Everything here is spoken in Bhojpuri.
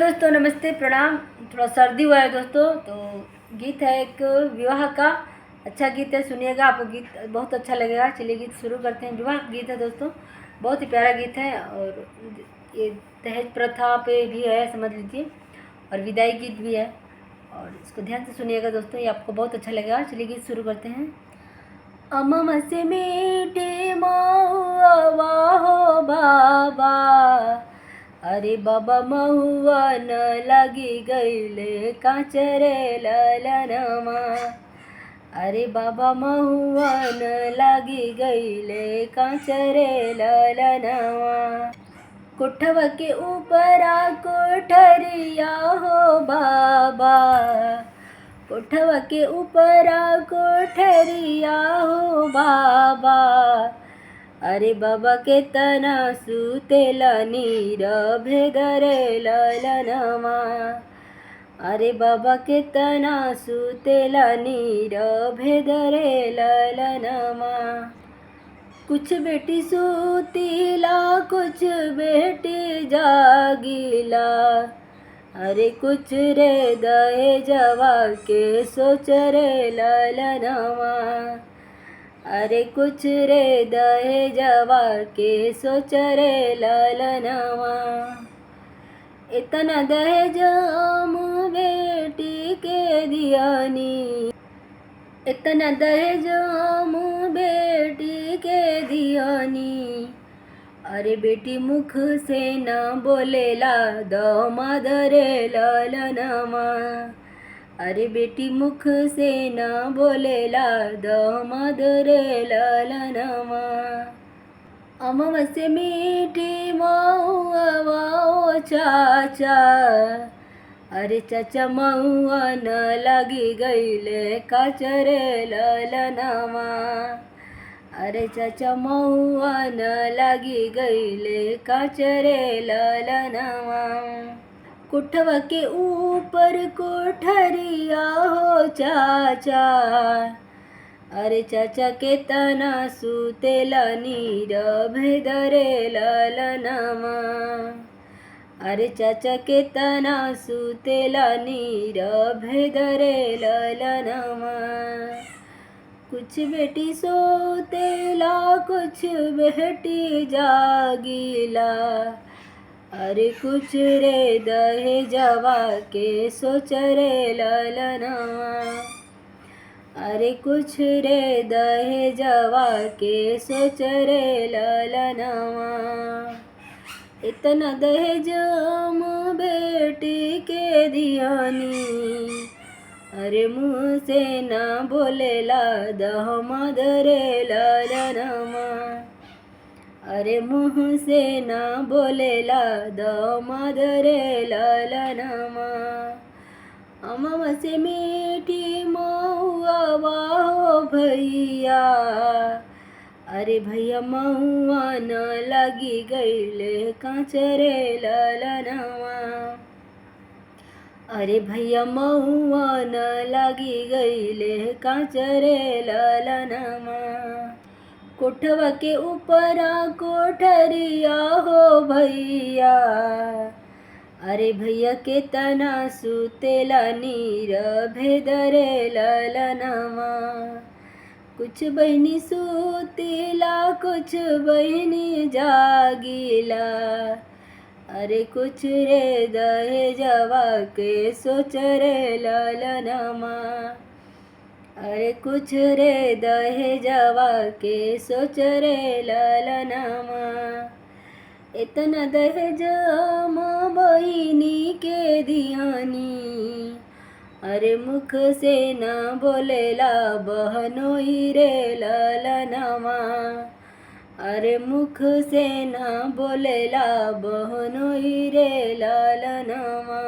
दोस्तों, नमस्ते, प्रणाम। थोड़ा सर्दी हुआ है दोस्तों, तो गीत है एक विवाह का। अच्छा गीत है, सुनिएगा, आपको गीत बहुत अच्छा लगेगा। चलिए गीत शुरू करते हैं। विवाह गीत है दोस्तों, बहुत ही प्यारा गीत है। और ये दहेज प्रथा पे भी है, समझ लीजिए, और विदाई गीत भी है। और इसको ध्यान से सुनिएगा दोस्तों, ये आपको बहुत अच्छा लगेगा। चलिए गीत शुरू करते हैं। अमम से मीठी महुआ हो बाबा, अरे बाबा महुआ न लगी गईले काचरे ललनमा। अरे बाबा महुआ न लगी गईले काचरे ललनमा। कोठवा के ऊपरा कोठरिया हो बाबा, कोठवा के ऊपरा कोठरिया हो बाबा। अरे बाबा के तना सुतेला नीर भेदरे ललनमा। अरे बाबा के तना सुतेला नीर भेदरे ललनमा। कुछ बेटी सुतीला कुछ बेटी जागीला, अरे कुछ रे दहेजवा के सोच रे ललनमा। अरे कुछ रे दहेजवा के सोच रे ललनमा। इतना दहेज हम बेटी के दियानी, इतना दहेज हम बेटी के दियानी। अरे बेटी मुख से न बोलेला दामाद रे ललनमा। अरे बेटी मुख से न बोलेला दामाद रे ललनमा। अमम से मीठी महुआ ओ चाचा, अरे चाचा महुआ न लगी गईले काचरे ललनमा। अरे चाचा महुआ न लगी गईले काचरे ललनमा। कोठवा के ऊपर कोठरिया हो चाचा, अरे चाचा के तना सुतेला नीर भेदरे ललनमा। अरे चाचा के तना सुतेला नीर भेदरे ललनमा। कुछ बेटी सोतेला कुछ बेटी जागीला, अरे कुछ रे दहेजवा के सोच रे ललनमा। अरे कुछ रे दहेजवा के सोच रे ललनमा। इतना दहेज हम बेटी के दियानी, अरे मुँह से ना बोलेला दामाद रे ललनमा। अरे मुँह से ना बोलेला दामाद रे ललनमा। अमम से मीठी महुआ हो भैया, अरे भैया महुआ न लगी गईले काचरे ललनमा। अरे भैया महुआ न लगी गईले काचरे ललनमा। कोठवा के ऊपरा कोठरिया हो भैया, अरे भैया के तना सुतेला नीर भेदरे ललनमा। कुछ बहनी सुतीला कुछ बहनी जागीला, अरे कुछ रे दहेजवा के सोच रे ललनमा। अरे कुछ रे दहेजवा के सोच रे ललनमा। इतना दहेज हम बहिनी के दियानी, अरे मुख से न बोलेला बहनोई रे ललनमा। अरे मुख से न बोलेला बहनोई रे ललनमा।